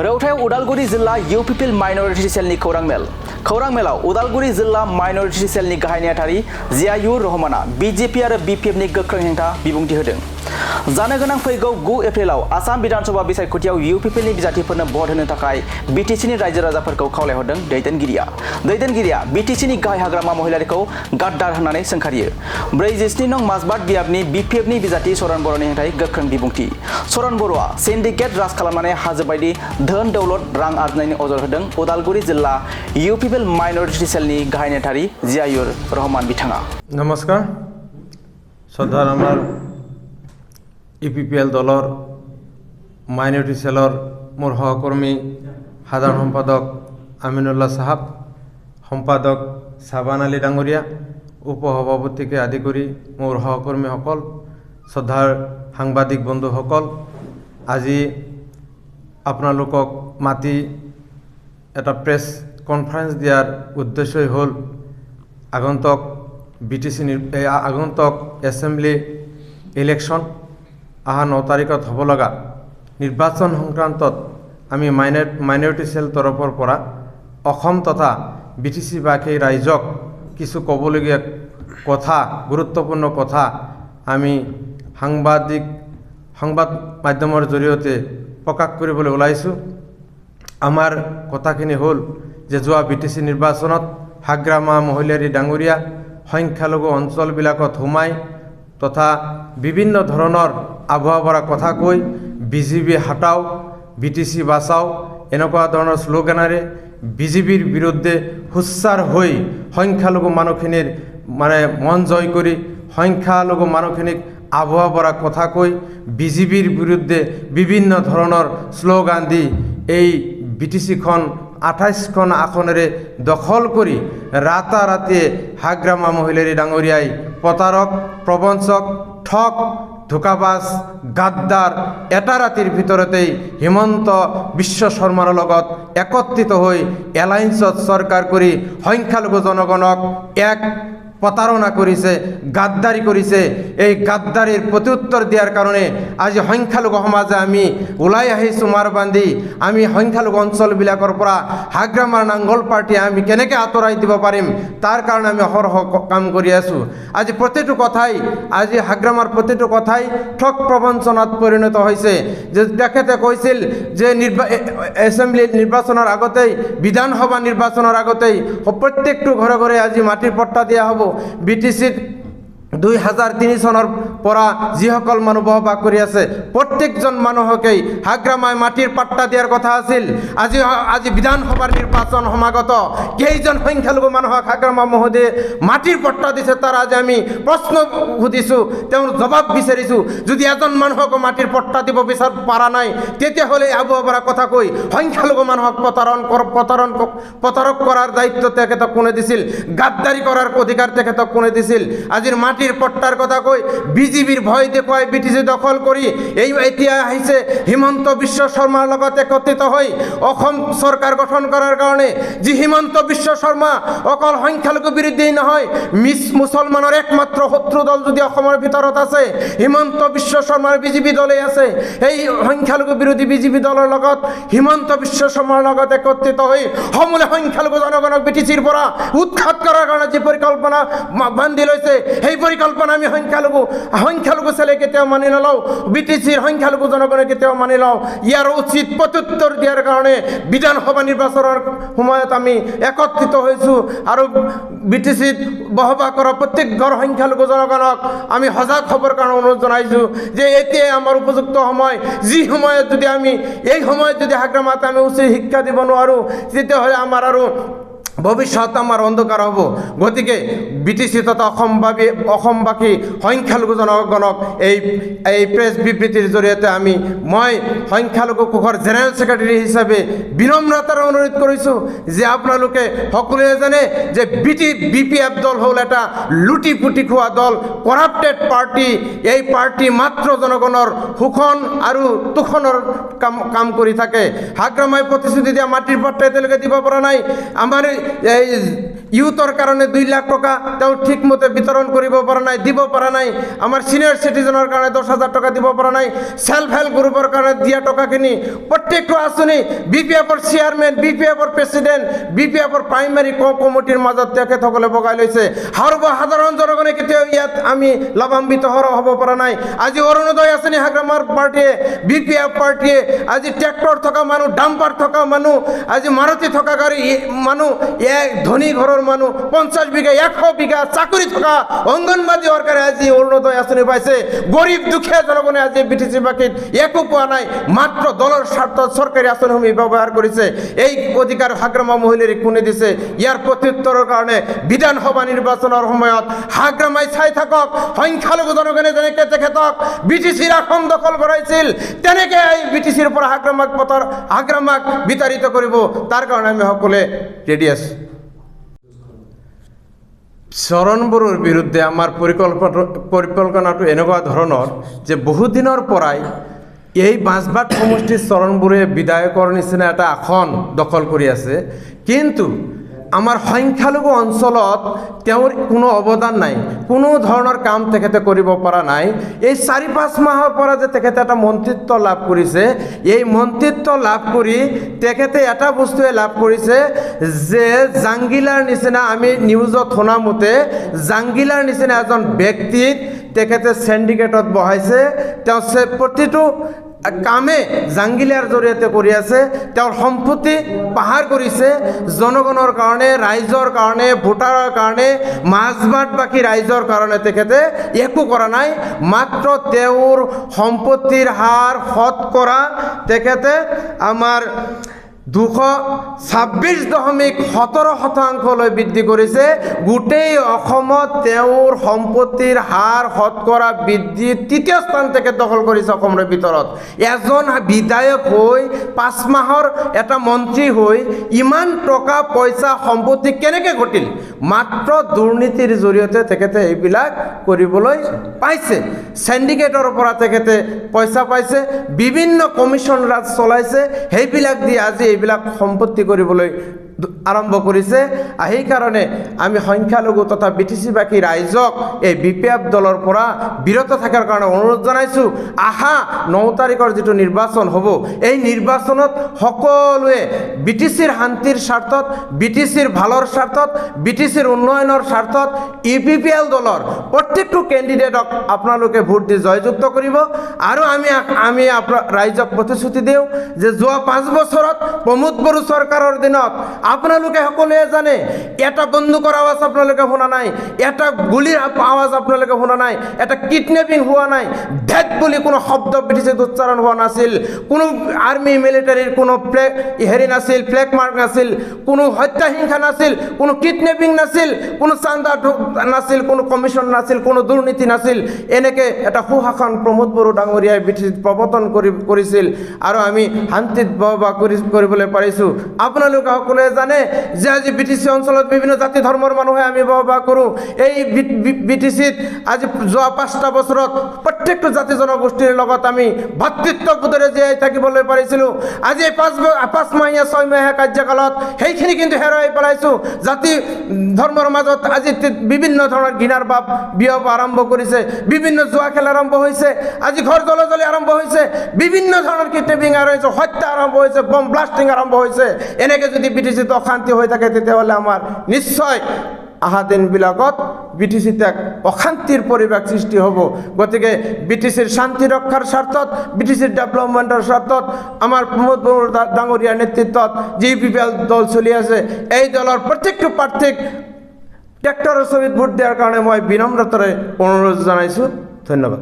रौथायाव उदालगुरि जिल्ला इउपिपिएल माइनरिटि सेलनि खौरां मेलाव उदालगुरि जिल्ला माइनरिटि सेलनि गाहाय नेहाथारि जियायुर रहमाना बिजेपि आरो बिपिएफनि गोख्रों हेंथा बिबुंथि होदों। जानो गोनां फैगौ 9 एप्रिलाव आसाम विधानसभा बिसायख'थियाव इउपिपिएलनि बिजाथिफोरनो भट होनो थाखाय बिटिसिनि रायजो राजाफोरखौ खावलायहरदों दैदेनगिरिया बिटिसिनि गाहाय हाग्रामा महिलारिखौ गाद्दार होननानै सोंखारियो। 47 नं माजबाट बियाबनि बिपिएफनि बिजाथि सरन बर'नि हेंथायै गोख्रों बिबुंथि। सरन बर'आ सिन्डिकेट राज खालामनानै हाजो बायदि धोन दौलत रां आरजिनायनि अजद होदों उदालगुरि जिल्ला इउपिपिएल माइनरिटि सेलनि गाहाय नेहाथारि जियायुर रहमान बिथाङा। नमस्कार শ্রদ্ধার আমার ইউপিপিএল দলর মাইনরিটি সেলর মোর সহকর্মী সাধারণ সম্পাদক আমিনুল্লাহ সাহাব, সম্পাদক সাবান আলী ডাঙরিয়া, উপসভাপতিকে আদি কৰি মোৰ সহকৰ্মীসকল, শ্ৰদ্ধাৰ সাংবাদিক বন্ধুসকল, আজি আপোনালোকক মাতি এটা প্ৰেছ কনফাৰেন্স দিয়াৰ উদ্দেশ্যই হ'ল আগন্তুক বিটিসি আগন্তুক এসেম্বলি ইলেকশন অহা 9 তাৰিখত হ'ব লগা নিৰ্বাচন সংক্ৰান্তত আমি মাইনৰিটি সেল তৰফৰ পৰা অসম তথা বিটিসিবাসী ৰাইজক কিছু ক'বলগীয়া কথা, গুৰুত্বপূৰ্ণ কথা আমি সংবাদ মাধ্যমৰ জৰিয়তে প্ৰকাশ কৰিবলৈ ওলাইছোঁ। আমাৰ কথাখিনি হ'ল যে যোৱা বিটিসি নিৰ্বাচনত হাগ্ৰামা মহিলাৰী ডাঙৰীয়া সংখ্যালঘু অঞ্চলবিলাকত সোমাই তথা বিভিন্ন ধৰণৰ আভুৱা ভৰা কথা কৈ বিজেপি হাটাও, বিটিসি বাঁচাও এনেকুৱা ধৰণৰ শ্লোগানেৰে বিজেপিৰ বিৰুদ্ধে হুচ্চাৰ হৈ সংখ্যালঘু মানুহখিনিৰ মন জয় কৰি সংখ্যালঘু মানুহখিনিক আভুৱা ভৰা কথা কৈ বিজেপিৰ বিৰুদ্ধে বিভিন্ন ধৰণৰ শ্লোগান দি এই বিটিসিখন 28খন আসনেৰে দখল কৰি ৰাতাৰাতি হাগ্ৰামা মহিলাৰী ডাঙৰীয়াই প্ৰতাৰক, প্ৰবঞ্চক, ঠক, ধোকাবাজ, গাদ্দাৰ এটা ৰাতিৰ ভিতৰতেই হিমন্ত বিশ্ব শৰ্মাৰ লগত একত্ৰিত হৈ এলায়েন্সত চৰকাৰ কৰি সংখ্যালঘু জনগণক এক প্ৰতাৰণা কৰেছে, গাদ্দাৰি কৰেছে। এই গাদ্দাৰিৰ প্ৰত্যুত্তৰ দেওয়াৰ কাৰণে আজি সংখ্যালঘু সমাজে আমি ওলাই আহিছোঁ মাৰ বান্ধি। আমি সংখ্যালঘু অঞ্চলবিলাকৰ পৰা হাগ্ৰামাৰ নাংগল পাৰ্টি আমি কেনেকৈ আঁতৰাই দিব পাৰিম তাৰ কাৰণে আমি অহৰহ কাম কৰি আছোঁ। আজি প্ৰতিটো কথাই আজি হাগ্ৰামাৰ প্ৰতিটো কথাই ঠক প্ৰবঞ্চনাত পৰিণত হৈছে। যে তেখেতে কৈছিল যে এছেম্বলি নিৰ্বাচনৰ আগতেই, বিধানসভা নিৰ্বাচনৰ আগতেই প্ৰত্যেকটো ঘৰে ঘৰে আজি মাটিৰ পট্টা দিয়া হ'ব। বিটিসিত 2003 চনৰ পৰা যিসকল মানুহ বসবাস কৰি আছে প্ৰত্যেকজন মানুহকেই হাগ্ৰামাই মাটিৰ পাট্টা দিয়াৰ কথা আছিল। আজি বিধানসভাৰ নিৰ্বাচন সমাগত কেইজন সংখ্যালঘু মানুহক হাগ্ৰামা মহোদয়ে মাটিৰ পট্টা দিছে তাৰ আজি আমি প্ৰশ্ন সুধিছোঁ, তেওঁৰ জবাব বিচাৰিছোঁ। যদি এজন মানুহকো মাটিৰ পট্টা দিব পাৰা নাই তেতিয়াহ'লে আবুৱা ভৰা কথা কৈ সংখ্যালঘু মানুহক প্ৰতাৰক কৰাৰ দায়িত্ব তেখেতক কোনে দিছিল? গাদ্দাৰি কৰাৰ অধিকাৰ তেখেতক কোনে দিছিল? আজিৰ মাটিৰ পট্টাৰ কথা কৈ বিজেপিৰ ভয় দেখুৱাই বিটিসি দখল কৰি এতিয়া আহিছে হিমন্ত বিশ্ব শৰ্মাৰ লগত একত্ৰিত হৈ অসম চৰকাৰ গঠন কৰাৰ কাৰণে। যি হিমন্ত বিশ্ব শৰ্মা অকল সংখ্যালঘু বিৰোধী নহয়, মুছলমানৰ একমাত্ৰ শত্ৰু দল যদি অসমৰ ভিতৰত আছে হিমন্ত বিশ্ব শৰ্মাৰ বিজেপি দলেই আছে। এই সংখ্যালঘু বিৰোধী বিজেপি দলৰ লগত হিমন্ত বিশ্ব শৰ্মাৰ লগত একত্ৰিত হৈ সমূলে সংখ্যালঘু জনগণক বিটিসিৰ পৰা উৎখাত কৰাৰ কাৰণে যি পৰিকল্পনা বান্ধি লৈছে সেই পৰিকল্পনা আমি সংখ্যালঘু ছেলে কেতিয়াও মানি নলওঁ, বিটিসিৰ সংখ্যালঘু জনগণে কেতিয়াও মানি লওঁ। ইয়াৰ উচিত প্ৰত্যুত্তৰ দিয়াৰ কাৰণে বিধানসভা নিৰ্বাচনৰ সময়ত আমি একত্ৰিত হৈছোঁ আৰু বিটিসিত বসবাস কৰা প্ৰত্যেক ঘৰ সংখ্যালঘু জনগণক আমি সজাগ হ'বৰ কাৰণে অনুৰোধ জনাইছোঁ যে এতিয়াই আমাৰ উপযুক্ত সময়। যি সময়ত যদি আমি এই সময়ত যদি হাগ্ৰামাত আমি উচিত শিক্ষা দিব নোৱাৰোঁ তেতিয়াহ'লে আমাৰ আৰু ভবিষ্যৎ আমাৰ অন্ধকাৰ হ'ব। গতিকে বিটিসি তথা অসমবাসী সংখ্যালঘু জনগণক এই প্ৰেছ বিবৃতিৰ জৰিয়তে মই সংখ্যালঘু কোষৰ জেনেৰেল ছেক্ৰেটাৰী হিচাপে বিনম্ৰতাৰে অনুৰোধ কৰিছোঁ যে আপোনালোকে সকলোৱে জানে যে বিপিএফ দল হ'ল এটা লুটি পুটি খোৱা দল, কৰাপ্টেড পাৰ্টি। এই পাৰ্টি মাত্ৰ জনগণৰ শোষণ আৰু তোষণৰ কাম কৰি থাকে। হাগ্ৰামাই প্ৰতিশ্ৰুতি দিয়া মাটিৰ পট্টা এতিয়ালৈকে দিব পৰা নাই। আমাৰ ইউথৰ কাৰণে 2 লাখ টাকা তেওঁ ঠিকমতে বিতৰণ কৰিব পৰা নাই, দিব পৰা নাই। আমাৰ সিনিয়ৰ সিটিজেনৰ কাৰণে 10,000 টাকা দিব পৰা নাই। সেলফ হেল্প গ্রুপের কারণে দিয়া টাকাখিনি প্রত্যেকটা আঁচনি বিপিএফর চেয়ারম্যান, বিপিএফর প্রেসিডেন্ট, বিপিএফর প্রাইমারি কমিটির মাজত তেখেতসকলে বগাই লৈছে। সর্বসাধারণ জনগণে কেতিয়াও ইয়াত আমি লাভান্বিত হ'ব পৰা নাই। আজি অৰুণোদয় আঁচনি হাগ্ৰামাৰ পাৰ্টিয়ে, বিপিএফ পাৰ্টিয়ে আজি ট্ৰেক্টৰ থকা মানুহ, ডাম্পাৰ থকা মানুহ, আজি মাৰুতি থকা গাড়ী মানুহ, ধনী ঘৰৰ মানুহ 50 বিঘা 100 বিঘা চাকৰি থকা অংগনবাদী ওয়াৰ্কাৰে আজি অৰুণোদয় আঁচনি পাইছে। গৰিব দুখীয়া জনগণে আজি বিটিসি বাকীত একো পোৱা নাই, মাত্ৰ দলৰ স্বাৰ্থত চৰকাৰী আঁচনিসমূহ ব্যৱহাৰ কৰিছে। এই অধিকাৰ হাগ্ৰামা মহিলাৰ কোনে দিছে? ইয়াৰ প্ৰত্যুত্তৰৰ কাৰণে বিধানসভা নিৰ্বাচনৰ সময়ত হাগ্ৰামাই চাই থাকক, সংখ্যালঘু জনগণে যেনেকৈ তেখেতক বিটিচিৰ আসন দখল কৰাইছিল তেনেকৈ এই বিটিচিৰ পৰা হাগ্ৰামাক বিতাড়িত কৰিব। তাৰ কাৰণে আমি সকলোৱে ৰেডি আছোঁ। চৰণ বড়োৰ বিৰুদ্ধে আমাৰ পৰিকল্পনাটো এনেকুৱা ধৰণৰ যে বহুদিনৰ পৰাই এই বাঁছবাট সমষ্টিৰ চৰণ বড়োৱে বিধায়কৰ নিচিনা এটা আসন দখল কৰি আছে, কিন্তু আমাৰ সংখ্যালঘু অঞ্চলত তেওঁৰ কোনো অৱদান নাই, কোনো ধৰণৰ কাম তেখেতে কৰিব পৰা নাই। এই 4-5 মাহৰ পৰা যে তেখেতে এটা মন্ত্ৰিত্ব লাভ কৰিছে, এই মন্ত্ৰিত্ব লাভ কৰি তেখেতে এটা বস্তুৱে লাভ কৰিছে যে জাংগিলাৰ নিচিনা, আমি নিউজত শুনা মতে জাংগিলাৰ নিচিনা এজন ব্যক্তিক তেখেতে সিন্ডিকেটত বহাইছে। তেওঁ প্ৰতিটো কামে জাংগিলাৰ জৰিয়তে কৰি আছে। তেওঁৰ সম্পত্তি পাহাৰ কৰিছে জনগণৰ কাৰণে, ৰাইজৰ কাৰণে, ভোটাৰৰ কাৰণে, মাজবাটবাসী ৰাইজৰ কাৰণে তেখেতে একো কৰা নাই। মাত্ৰ তেওঁৰ সম্পত্তিৰ হাৰ শতকৰা তেখেতে আমাৰ 226.17% বৃদ্ধি কৰিছে। গোটেই অসমত তেওঁৰ সম্পত্তিৰ হাৰ শতকৰা বৃদ্ধি 3য় স্থান তেখেত দখল কৰিছে অসমৰ ভিতৰত। এজন বিধায়ক হৈ 5 মাহৰ এটা মন্ত্ৰী হৈ ইমান টকা পইচা সম্পত্তি কেনেকৈ ঘটিল? মাত্ৰ দুৰ্নীতিৰ জৰিয়তে তেখেতে এইবিলাক কৰিবলৈ পাইছে। সিন্ডিকেটৰ পৰা তেখেতে পইচা পাইছে, বিভিন্ন কমিশন ৰাজ চলাইছে, সেইবিলাক দি আজি এইবিলাক সম্পত্তি কৰিবলৈ আৰম্ভ কৰিছে। সেইকাৰণে আমি সংখ্যালঘু তথা বিটিচিবাসী ৰাইজক এই বিপিএফ দলৰ পৰা বিৰত থকাৰ কাৰণে অনুৰোধ জনাইছোঁ। আহা 9 তাৰিখৰ যিটো নিৰ্বাচন হ'ব, এই নিৰ্বাচনত সকলোৱে বিটিচিৰ শান্তিৰ স্বাৰ্থত, বিটিচিৰ ভালৰ স্বাৰ্থত, বিটিচিৰ উন্নয়নৰ স্বাৰ্থত ইউপিপিএল দলৰ প্ৰত্যেকটো কেণ্ডিডেটক আপোনালোকে ভোট দি জয়যুক্ত কৰিব। আৰু আমি ৰাইজক প্ৰতিশ্ৰুতি দিওঁ যে যোৱা 5 বছৰত প্ৰমোদ বড়ো চৰকাৰৰ দিনত আপোনালোকে সকলোৱে জানে এটা বন্দুকৰ আৱাজ আপোনালোকে শুনা নাই, এটা গুলিৰ আৱাজ আপোনালোকে শুনা নাই, এটা কিডনেপিং হোৱা নাই, ডেথ বুলি কোনো শব্দ বিটিচিত উচ্চাৰণ হোৱা নাছিল, কোনো আৰ্মি মিলিটাৰীৰ কোনো নাছিল, ফ্লেগ মাৰ্ক নাছিল, কোনো হত্যা হিংসা নাছিল, কোনো কিডনেপিং নাছিল, কোনো চান্দা নাছিল, কোনো কমিশন নাছিল, কোনো দুৰ্নীতি নাছিল। এনেকৈ এটা সুশাসন প্ৰমোদ বড়ো ডাঙৰীয়াই বিটিচিত প্ৰৱৰ্তন কৰিছিল আৰু আমি শান্তিত বসবাস কৰিবলৈ পাৰিছোঁ। আপোনালোকে সকলোৱে জানে যে আজি বিটিচি অঞ্চলত বিভিন্ন জাতি ধৰ্মৰ মানুহে আমি বসবাস কৰোঁ। এই বিটিচিত আজি যোৱা 5টা বছৰত প্ৰত্যেকটো জাতি জনগোষ্ঠীৰ লগত আমি ভাতৃত্ববোধেৰে জীয়াই থাকিবলৈ পাৰিছিলোঁ। আজি 5 মাহীয়া 6 মাহীয়া কাৰ্যকালত সেইখিনি কিন্তু হেৰুৱাই পেলাইছোঁ। জাতি ধৰ্মৰ মাজত আজি বিভিন্ন ধৰণৰ ঘৃণাৰ ভাৱ বিয়প আৰম্ভ কৰিছে, বিভিন্ন জুৱা খেল আৰম্ভ হৈছে, আজি ঘৰ জ্বলাজ্বলি আৰম্ভ হৈছে, বিভিন্ন ধৰণৰ কিডনেপিং আৰম্ভ হৈছে, হত্যা আৰম্ভ হৈছে, বম ব্লাষ্টিং আৰম্ভ হৈছে। এনেকৈ যদি বিটিচিত অশান্তি হৈ থাকে তেতিয়াহ'লে আমাৰ নিশ্চয় অহা দিনবিলাকত বিটিচিত এক অশান্তিৰ পৰিৱেশ সৃষ্টি হ'ব। গতিকে বিটিচিৰ শান্তি ৰক্ষাৰ স্বাৰ্থত, বিটিচিৰ ডেভেলপমেণ্টৰ স্বাৰ্থত আমাৰ প্ৰমোদ বড়ো ডাঙৰীয়াৰ নেতৃত্বত যি বিপিএল দল চলি আছে, এই দলৰ প্ৰত্যেকটো প্ৰাৰ্থীক ট্ৰেক্টৰৰ ছবিত ভোট দিয়াৰ কাৰণে মই বিনম্ৰতাৰে অনুৰোধ জনাইছোঁ। ধন্যবাদ।